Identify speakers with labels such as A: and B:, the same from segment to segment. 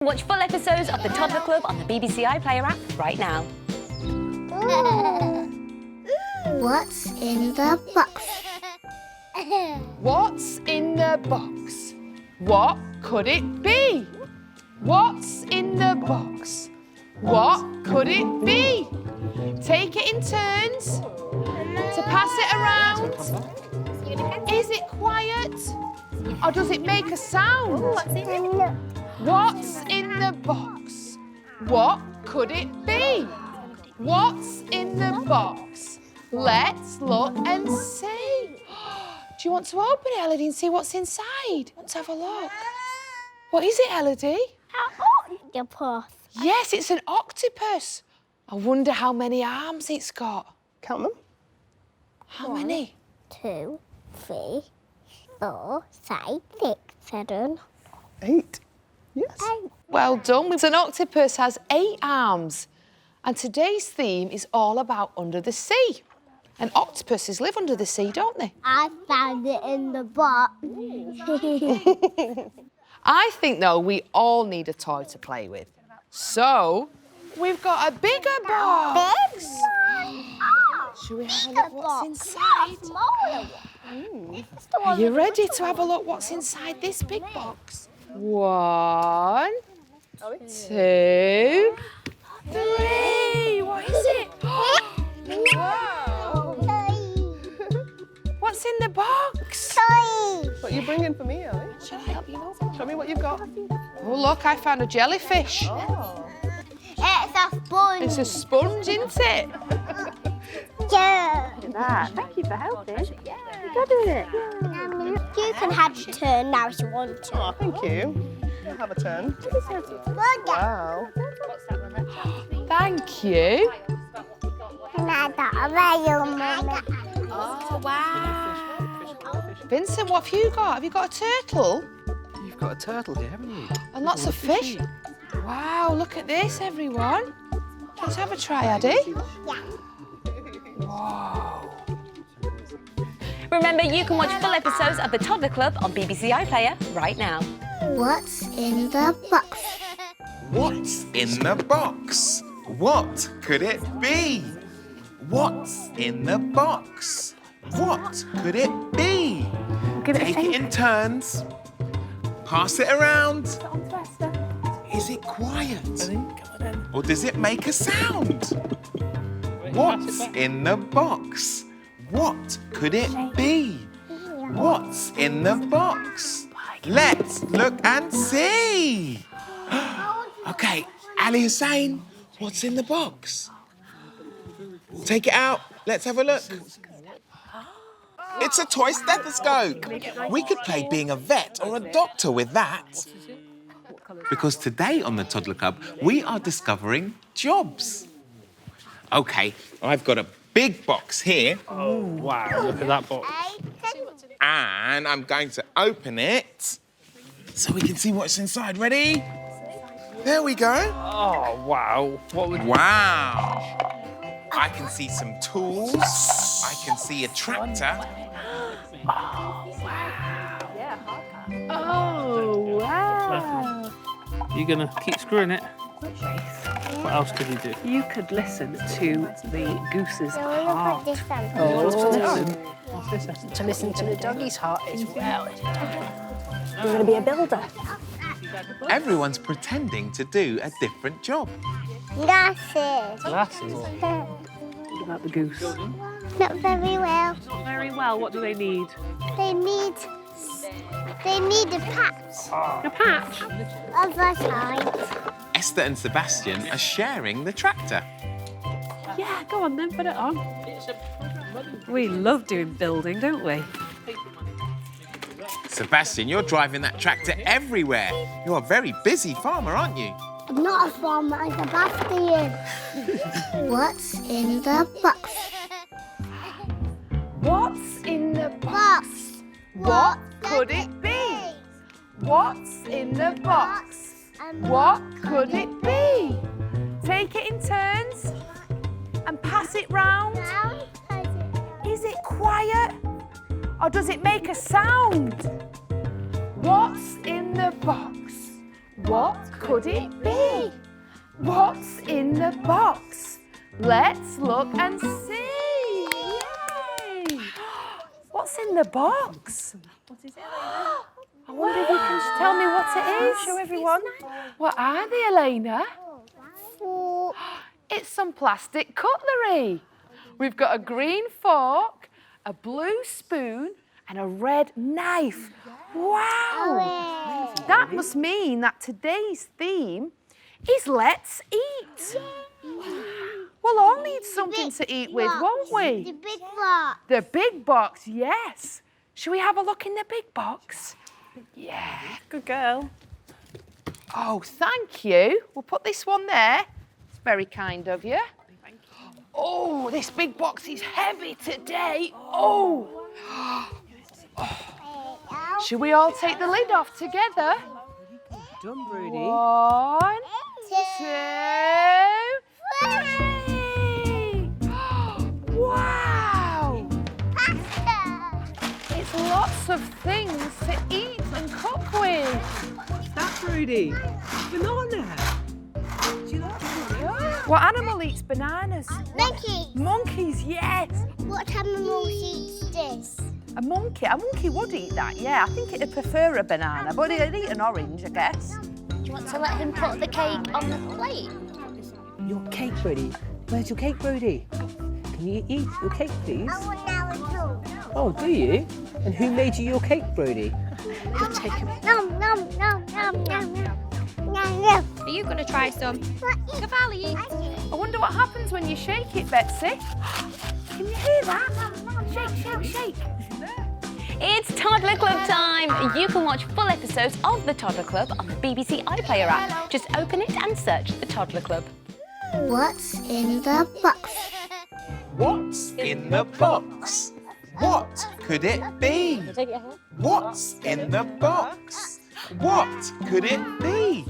A: Watch full episodes of the Toddler Club on the BBC iPlayer app right now.
B: What's in the box?
C: What's in the box? What could it be? What's in the box? What could it be? Take it in turns to pass it around. Is it quiet? Or does it make a sound? What's in the box? What could it be? What's in the box? Let's look and see. Do you want to open it, Elodie, and see what's inside? Let's have a look. What is it, Elodie?
B: An octopus.
C: Yes, it's an octopus. I wonder how many arms it's got.
D: Count them.
C: How many?
B: 2, 3, 4, 5, 6, 7,
D: 8. Yes.
B: 8.
C: Well done. An octopus has 8 arms. And today's theme is all about under the sea. And octopuses live under the sea, don't they?
B: I found it in the box.
C: I think, though, we all need a toy to play with. So, we've got a bigger box. Should we have a look what's inside? Are you ready to have a look what's inside this big box? 1, 2, 3. What is it? Wow. What's in the box?
D: What are you bringing for me, Ellie?
C: Shall I help you open?
D: Show me what you've got.
C: Oh, look, I found a jellyfish.
D: Oh.
B: It's a sponge.
C: It's a sponge, isn't it?
B: Yeah.
A: Thank you for helping. Yeah. You're doing it.
B: You can have your turn now if you want to.
D: Oh, thank you. I'll have a turn. Wow.
C: Thank you.
B: Oh, wow.
C: Vincent, what have you got? Have you got a turtle?
E: You've got a turtle here, haven't you?
C: And lots of fish? Wow, look at this, everyone. Let's have a try, Addy.
B: Yeah.
C: Whoa.
A: Remember, you can watch full episodes of the Toddler Club on BBC iPlayer right now.
B: What's in the box?
F: What's in the box? What could it be? What's in the box? What could it be? Take it in turns. Pass it around. Is it quiet? Or does it make a sound? What's in the box? What could it be? What's in the box? Let's look and see. Okay, Ali Hussein, what's in the box? Take it out. Let's have a look. It's a toy stethoscope. We could play being a vet or a doctor with that. Because today on the Toddler Club, we are discovering jobs. Okay, I've got a big box here.
E: Oh, wow, look at that box.
F: And I'm going to open it so we can see what's inside. Ready? There we go.
E: Oh, wow. What would...
F: Wow. I can see some tools. I can see a tractor.
A: Oh, wow.
E: You're going to keep screwing it? What else could you do?
G: You could listen to the goose's heart.
E: What's this?
G: To listen to the doggy's heart as well. You're going to be a builder.
F: Everyone's pretending to do a different job.
B: Glasses.
E: Glasses.
G: What about the goose?
B: Not very well.
G: Not very well. What do they need?
B: They need a patch.
G: A patch?
B: Other side.
F: Esther and Sebastian are sharing the tractor.
G: Yeah, go on then, put it on. We love doing building, don't we?
F: Sebastian, you're driving that tractor everywhere. You're a very busy farmer, aren't you?
B: I'm not a farmer, I'm Sebastian. What's in the box?
C: What's in the
B: Box.
C: What could it be? What's in the box? What could it be? Take it in turns and pass it round. Is it quiet? Or does it make a sound? What's in the box? What could it be? What's in the box? Let's look and see. Yay! What's in the box?
G: What is it, Elena?
C: I wonder if you can tell me what it is.
G: Show everyone.
C: What are they, Elena? It's some plastic cutlery. We've got a green fork, a blue spoon, and a red knife. Wow! That must mean that today's theme is let's eat. We'll all need something to eat with, won't we?
B: The big box.
C: The big box, yes. Shall we have a look in the big box? Yeah.
G: Good girl.
C: Oh, thank you. We'll put this one there. It's very kind of you. Oh, this big box is heavy today. Oh. Should we all take the lid off together?
D: Done, Brody.
C: 1, 2, 3. Wow! It's lots of things to eat and cook with.
D: What's that, Brody? Banana. Do you like banana?
C: What animal eats bananas?
B: Monkey.
C: Monkeys, yes.
B: What animal eats this?
C: A monkey would eat that, yeah. I think it'd prefer a banana, but it'd eat an orange, I guess.
B: Do you want to let him put the cake on the plate?
D: Your cake, Brody. Where's your cake, Brody? Can you eat your cake, please?
B: I want now too.
D: Oh, do you? And who made you your cake, Brody?
B: Nom, nom, nom, nom, nom, nom. Nom, nom.
H: Are you going to try some? Cavalli.
C: I wonder what happens when you shake it, Betsy. Can you hear that? Shake, shake, shake.
A: It's Toddler Club time. You can watch full episodes of the Toddler Club on the BBC iPlayer app. Just open it and search the Toddler Club.
B: What's in the box?
F: What's in the box? What could it be? What's in the box? What could it be?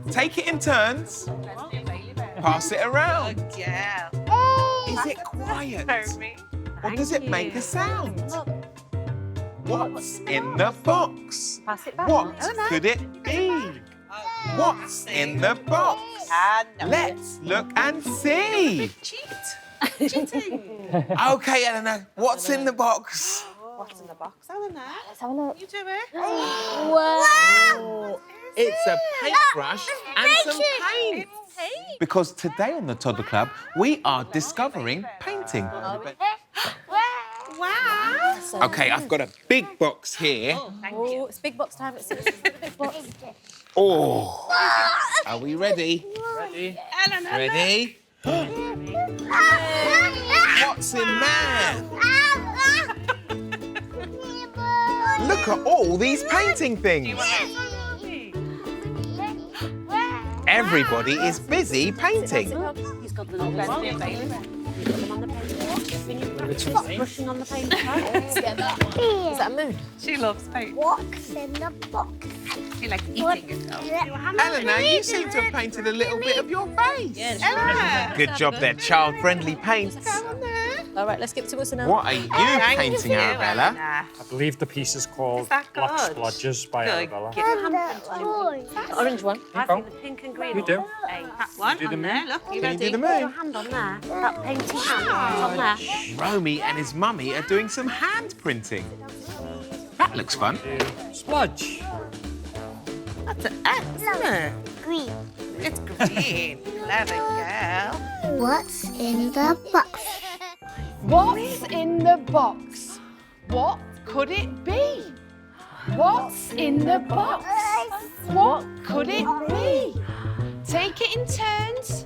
F: Take it in turns. Pass it around. Is it quiet? Or does it make a sound? What's in the box?
G: Pass it back.
F: What could it be? What's in the box? Let's look and see. Okay, Eleanor, what's in the box?
G: What's in the box, Elena?
H: Let's have a look.
G: You do it.
F: Oh, it's a paintbrush and some paint. Because today on the Toddler Club, we are discovering painting.
G: Wow.
F: Okay, I've got a big box here.
H: Oh, it's big box time. Let's see what's in the big box.
F: Oh, are we ready? Ready? What's in there? Look at all these painting things. Everybody is busy painting.
G: He's got the little pen here, Bailee. Put them on the paint. Stop brushing on the paint. Is that a moon?
H: She loves paint.
B: What's in the box?
H: She likes eating yourself.
F: Eleanor, you seem to have painted a little bit of your face. Good job there, child-friendly paints.
H: All right, let's get to what's in
F: What are you painting, Arabella?
E: I believe the piece is called
H: that
E: Black
H: good?
E: Blodgers by Arabella.
H: The orange one.
G: I've seen the pink and green.
E: You do.
H: That one
E: do the
H: on there.
E: moon.
H: Look, you
F: Can you
H: ready?
F: do the
G: Your
F: moon?
G: hand on there. That painty hand on there.
F: Romy and his mummy are doing some hand printing. That looks fun.
E: Splodge.
H: That's an X, isn't it?
B: Green.
H: It's green. Clever girl.
B: What's in the box?
C: What's in the box? What could it be? What's in the box? What could it be? Take it in turns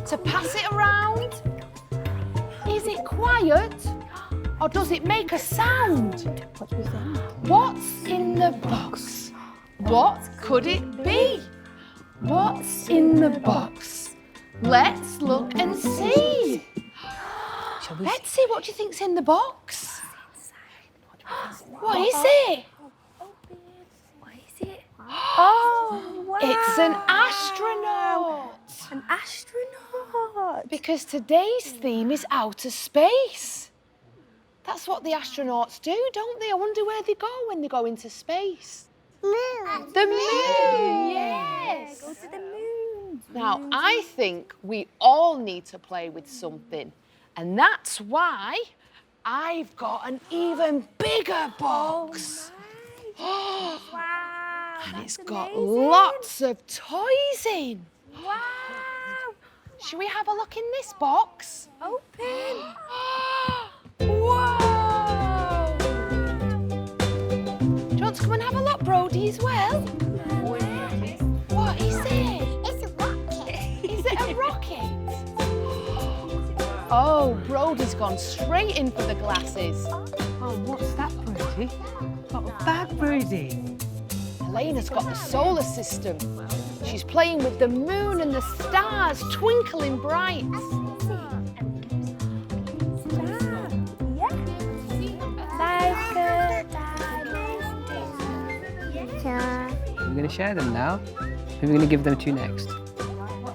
C: to pass it around. Is it quiet or does it make a sound? What's in the box? What could it be? What's in the box? Let's look and see. Betsy, what do you think's in the box? What is it?
H: What is it?
C: Oh, it's an astronaut.
H: An astronaut.
C: Because today's theme is outer space. That's what the astronauts do, don't they? I wonder where they go when they go into space.
B: Moon.
C: The moon, yes.
H: Go to the moon.
C: Now, I think we all need to play with something. And that's why I've got an even bigger box.
H: Wow.
C: And it's
H: that's
C: got
H: amazing.
C: lots of toys in.
H: Wow.
C: Shall we have a look in this box?
H: Open.
C: Whoa! Do you want to come and have a look, Brody, as well? What is it?
B: It's a rocket.
C: Is it a rocket? Oh, Brody's gone straight in for the glasses.
D: Oh, what's that, Brody? Got a bag, Brody.
C: Elena's got the solar system. She's playing with the moon and the stars twinkling bright.
D: We're going to share them now. Who are we going to give them to next?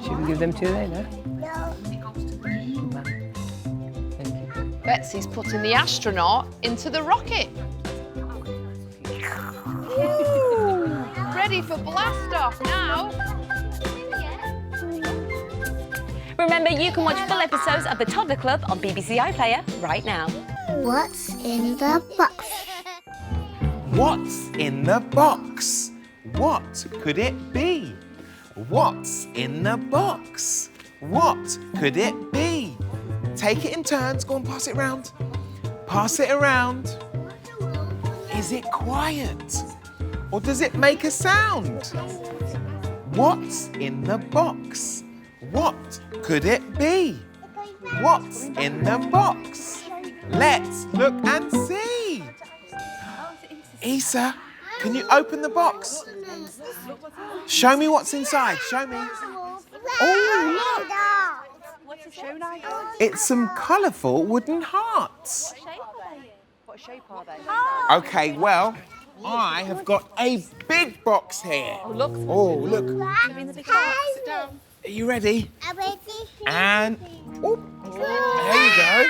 D: Should we give them to Elena? Thank you.
C: Betsy's putting the astronaut into the rocket. Ready for blast off now.
A: Remember, you can watch full episodes of the Toddler Club on BBC iPlayer right now.
B: What's in the box?
F: What's in the box? What could it be? What's in the box? What could it be? Take it in turns. Go and pass it round. Pass it around. Is it quiet? Or does it make a sound? What's in the box? What could it be? What's in the box? Let's look and see. Isa, can you open the box? Show me what's inside. Show me. Oh, look. It's some colourful wooden hearts.
G: What shape are they?
F: Okay, well, I have got a big box here.
G: Oh, look.
F: Oh, look.
B: Sit
F: Are you ready?
B: I'm ready.
F: And oh, there you go.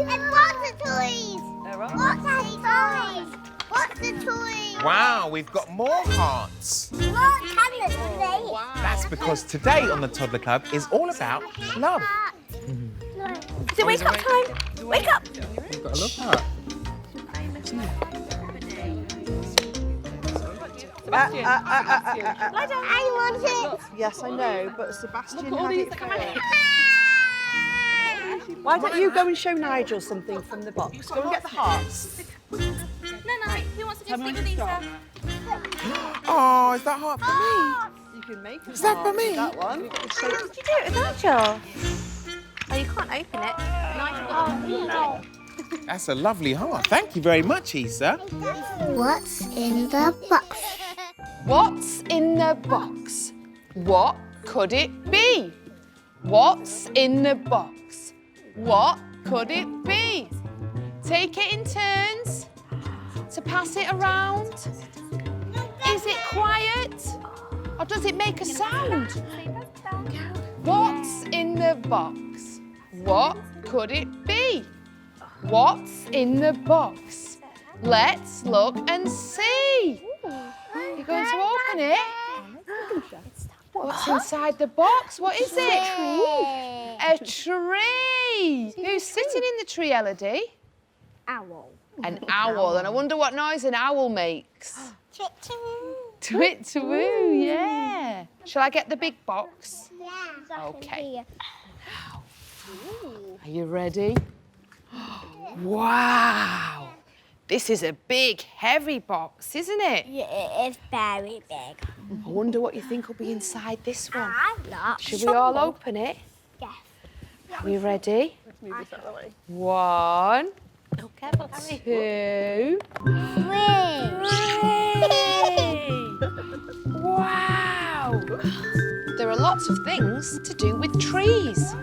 B: And what's the toys? What's the toys? What's the toys?
F: Wow, we've got more hearts.
B: What colours are they?
F: That's because today on the Toddler Club is all about love.
H: Is it wake up time? Wake up.
D: We've got a love heart.
B: I want it.
G: Yes, I know, but Sebastian had it first. Why don't you go and show Nigel something from the box? Go and get the hearts.
H: No. Who wants to do stick with Lisa?
F: Oh, is that heart for me?
G: You can make a
F: Is that for
G: heart with
F: me?
G: that one.
H: Did you do it with Nigel? Oh, you can't open it. Nigel got it.
F: That's a lovely heart. Thank you very much, Isa.
B: What's in the box?
C: What's in the box? What could it be? What's in the box? What could it be? Take it in turns to pass it around. Is it quiet? Or does it make a sound? What's in the box? What could it be? What's in the box? Let's look and see. You're going to open it? What's inside the box? What is it? A tree. Who's sitting in the tree, Elodie?
B: Owl.
C: An owl. And I wonder what noise an owl makes. Twit to woo, yeah. Shall I get the big box?
B: Yeah.
C: Okay. Are you ready? Wow. This is a big, heavy box, isn't it?
B: Yeah, it's very big.
C: I wonder what you think will be inside this one.
B: I'm not
C: Should we all open it?
B: Yes.
C: Are we ready?
G: Let's move this out of the way.
C: 1,
H: Oh, careful,
C: 2. Wow! There are lots of things to do with trees.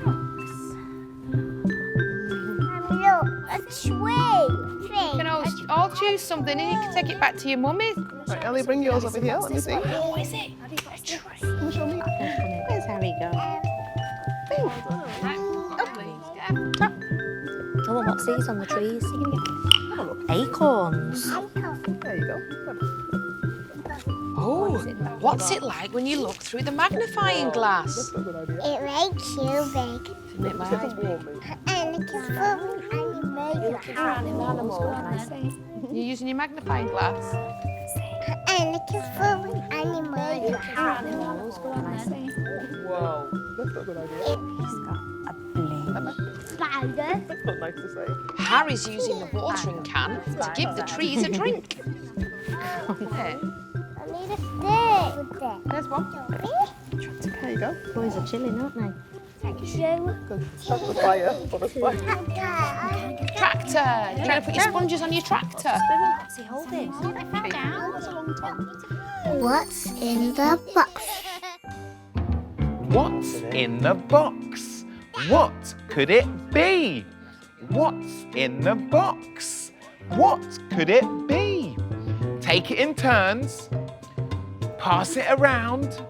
B: Look, a tree.
C: You can all choose something and you can take it back to your mummy.
G: Right, Ellie, bring yours over here. Let me see.
C: What is it? A tree.
G: Show me.
H: Where's Harry going? Oh, and what's these on the trees? Acorns.
G: There you go.
C: What's it like when you look through the magnifying glass?
B: It makes you big.
G: Doesn't make my eyes big.
B: And it's full of animals.
C: You're using your magnifying glass?
B: And it's full of animals.
C: Whoa.
B: Spider.
C: Harry's using the watering can to give the trees a drink.
B: I need a stick.
C: There's one.
G: There you go. Boys are chilling, aren't they?
B: Thank you.
C: Tractor. You're going to put your sponges on your tractor.
G: What's he holding?
B: What's in the box?
F: What's in the box? What could it be? What's in the box? What could it be? Take it in turns. Pass it around.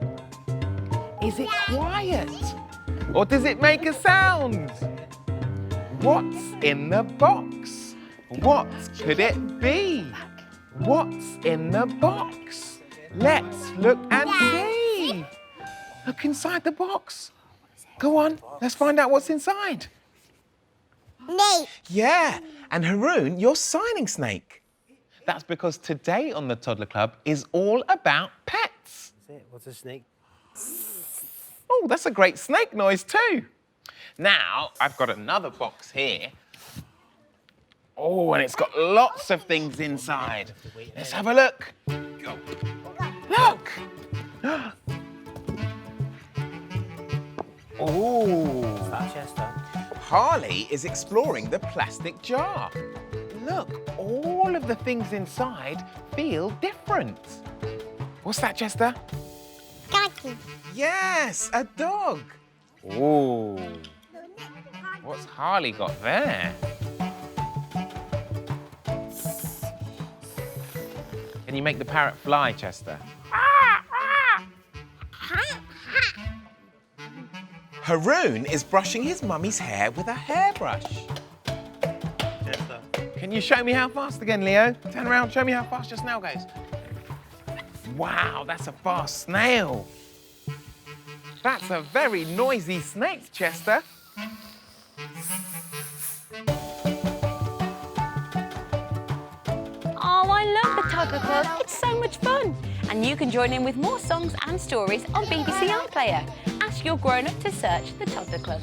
F: Is it quiet? Or does it make a sound? What's in the box? What could it be? What's in the box? Let's look and see. Look inside the box. Go on, let's find out what's inside.
B: Snake.
F: Yeah, and Haroon, you're signing Snake. That's because today on the Toddler Club is all about pets.
D: What's a snake?
F: Oh, that's a great snake noise too. Now, I've got another box here. Oh, and it's got lots of things inside. Let's have a look. Look! Oh. Harley is exploring the plastic jar. Look, all of the things inside feel different. What's that, Chester?
B: Doggy.
F: Yes, a dog. Oh. What's Harley got there? Can you make the parrot fly, Chester? Haroon is brushing his mummy's hair with a hairbrush. Can you show me how fast again, Leo? Turn around, show me how fast your snail goes. Wow, that's a fast snail. That's a very noisy snake, Chester.
A: Oh, I love the Toddler Club. It's so much fun. And you can join in with more songs and stories on BBC iPlayer. Ask your grown-up to search the Toddler Club.